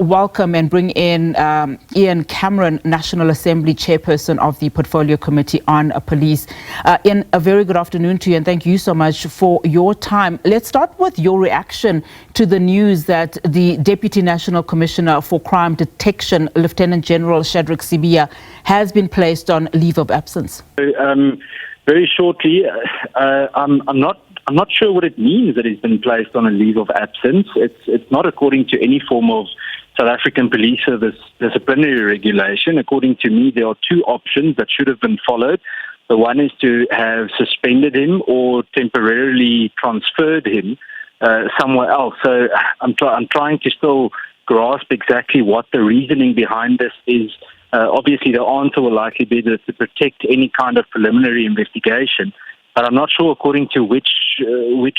welcome and bring in Ian Cameron, National Assembly Chairperson of the Portfolio Committee on Police. Ian, a very good afternoon to you, and thank you so much for your time. Let's start with your reaction to the news that the Deputy National Commissioner for Crime Detection, Lieutenant General Sibiya, has been placed on leave of absence. Very shortly, I'm not sure what it means that he's been placed on a leave of absence. It's not according to any form of South African Police Service disciplinary regulation. According to me, there are two options that should have been followed. The one is to have suspended him or temporarily transferred him somewhere else. So I'm trying to still grasp exactly what the reasoning behind this is. Obviously, the answer will likely be that to protect any kind of preliminary investigation. But I'm not sure according to which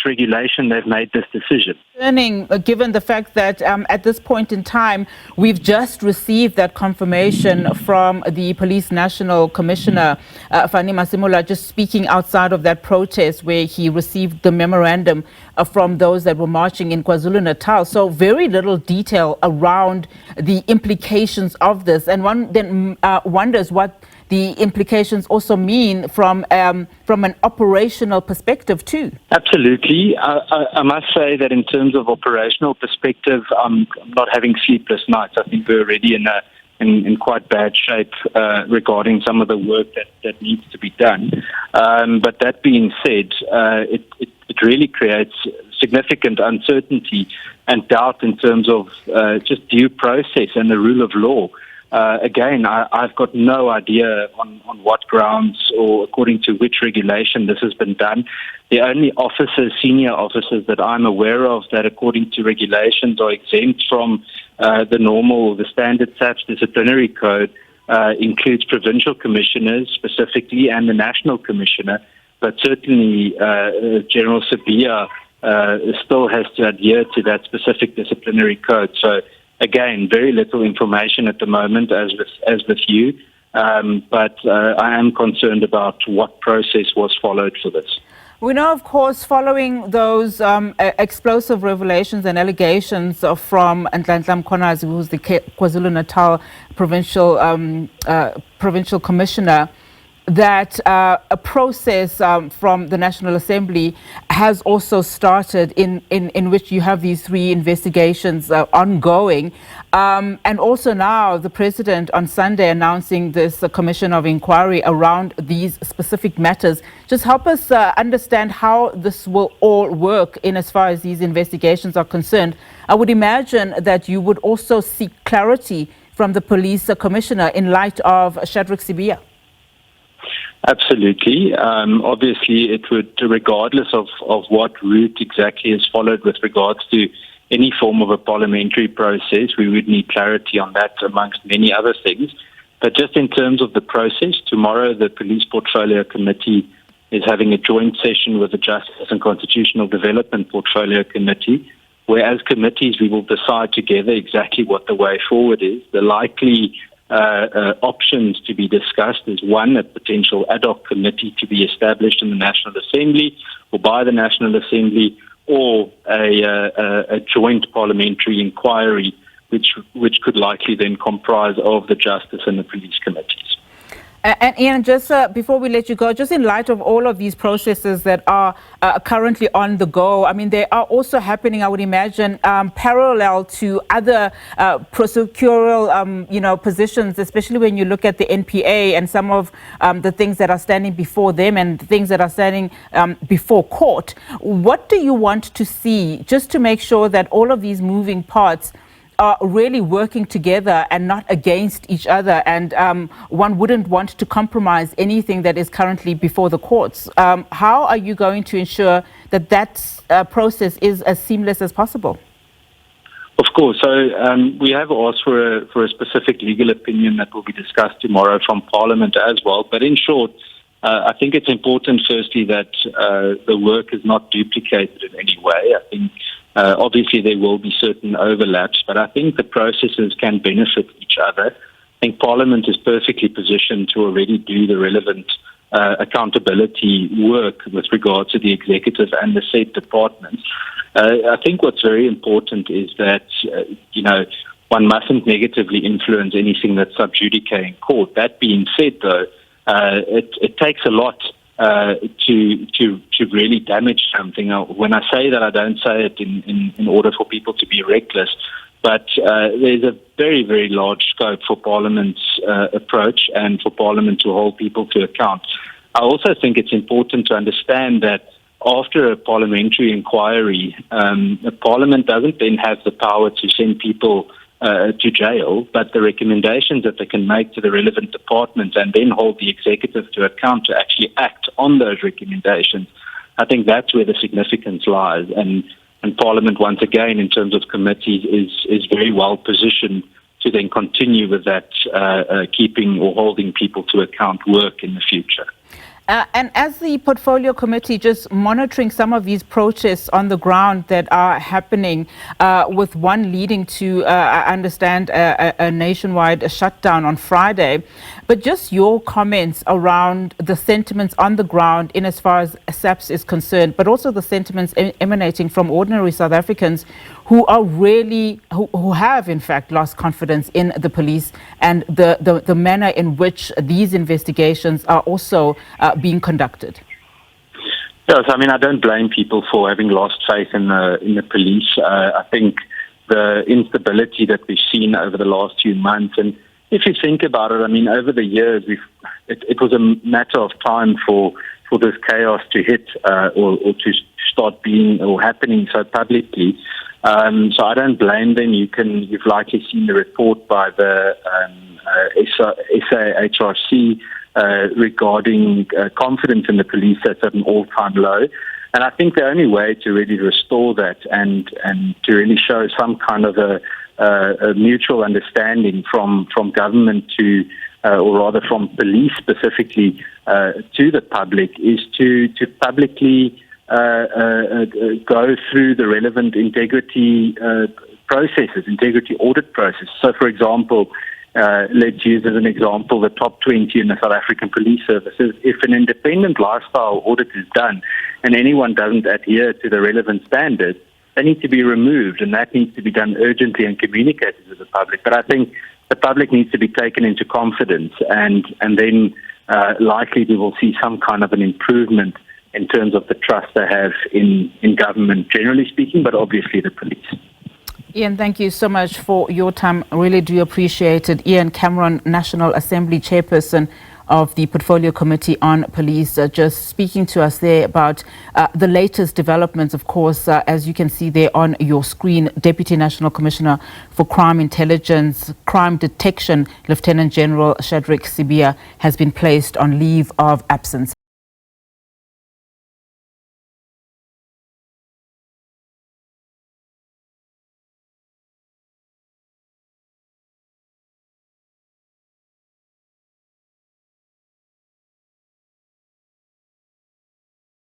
regulation they've made this decision. Given the fact that at this point in time, we've just received that confirmation from the Police National Commissioner, Fani Masemola, just speaking outside of that protest where he received the memorandum from those that were marching in KwaZulu-Natal. So very little detail around the implications of this. And one then wonders what the implications also mean from an operational perspective too. Absolutely. I must say that in terms of operational perspective, I'm not having sleepless nights. I think we're already in quite bad shape regarding some of the work that needs to be done. But that being said, it really creates significant uncertainty and doubt in terms of just due process and the rule of law. Again, I've got no idea on what grounds or according to which regulation this has been done. The only senior officers that I'm aware of that according to regulations are exempt from the standard SAPS disciplinary code includes provincial commissioners specifically and the national commissioner, but certainly General Sibiya still has to adhere to that specific disciplinary code. So again, very little information at the moment, as with you, but I am concerned about what process was followed for this. We know, of course, following those explosive revelations and allegations from Mkhwanazi, who's the KwaZulu-Natal provincial commissioner, that a process from the National Assembly has also started in which you have these three investigations ongoing. And also now the President on Sunday announcing this commission of inquiry around these specific matters. Just help us understand how this will all work in as far as these investigations are concerned. I would imagine that you would also seek clarity from the police commissioner in light of Sibiya. Absolutely. Obviously, it would, regardless of what route exactly is followed with regards to any form of a parliamentary process, we would need clarity on that amongst many other things. But just in terms of the process, tomorrow the Police Portfolio Committee is having a joint session with the Justice and Constitutional Development Portfolio Committee, where as committees we will decide together exactly what the way forward is. The likely options to be discussed is one, a potential ad hoc committee to be established in the National Assembly or by the National Assembly, or a joint parliamentary inquiry, which could likely then comprise of the Justice and the Police Committees. And Ian, just before we let you go, just in light of all of these processes that are currently on the go, I mean, they are also happening, I would imagine, parallel to other prosecutorial, positions, especially when you look at the NPA and some of the things that are standing before them and things that are standing before court. What do you want to see just to make sure that all of these moving parts are really working together and not against each other, and one wouldn't want to compromise anything that is currently before the courts? How are you going to ensure that process is as seamless as possible? Of course. So we have asked for a specific legal opinion that will be discussed tomorrow from Parliament as well. But in short, I think it's important, firstly, that the work is not duplicated in any way. I think obviously there will be certain overlaps, but I think the processes can benefit each other. I think Parliament is perfectly positioned to already do the relevant accountability work with regard to the executive and the said departments. I think what's very important is that, one mustn't negatively influence anything that's sub judice in court. That being said, though, it takes a lot to really damage something. Now, when I say that, I don't say it in order for people to be reckless, but there's a very, very large scope for Parliament's approach and for Parliament to hold people to account. I also think it's important to understand that after a parliamentary inquiry, the Parliament doesn't then have the power to send people to jail, but the recommendations that they can make to the relevant departments and then hold the executive to account to actually act on those recommendations. I think that's where the significance lies. And Parliament, once again, in terms of committees, is very well positioned to then continue with that keeping or holding people to account work in the future. And as the Portfolio Committee, just monitoring some of these protests on the ground that are happening, with one leading to, I understand, a nationwide shutdown on Friday. But just your comments around the sentiments on the ground in as far as SAPS is concerned, but also the sentiments emanating from ordinary South Africans who are really, who have in fact lost confidence in the police and the manner in which these investigations are also being conducted. Yes, I mean, I don't blame people for having lost faith in the police. I think the instability that we've seen over the last few months, and if you think about it, I mean, over the years, it was a matter of time for this chaos to hit or to start being or happening so publicly. So I don't blame them. You've likely seen the report by the SAHRC regarding confidence in the police that's at an all-time low. And I think the only way to really restore that and to really show some kind of a mutual understanding from government to, or rather from police specifically, to the public is to publicly go through the relevant integrity processes, integrity audit process. So, for example, let's use as an example the top 20 in the South African Police Services. If an independent lifestyle audit is done and anyone doesn't adhere to the relevant standards, they need to be removed, and that needs to be done urgently and communicated to the public. But I think the public needs to be taken into confidence, and then likely we will see some kind of an improvement in terms of the trust they have in government, generally speaking, but obviously the police. Ian, thank you so much for your time. I really do appreciate it. Ian Cameron, National Assembly Chairperson of the Portfolio Committee on Police, just speaking to us there about the latest developments. Of course, as you can see there on your screen, Deputy National Commissioner for Crime Intelligence, Crime Detection, Lieutenant General General Sibiya, has been placed on leave of absence.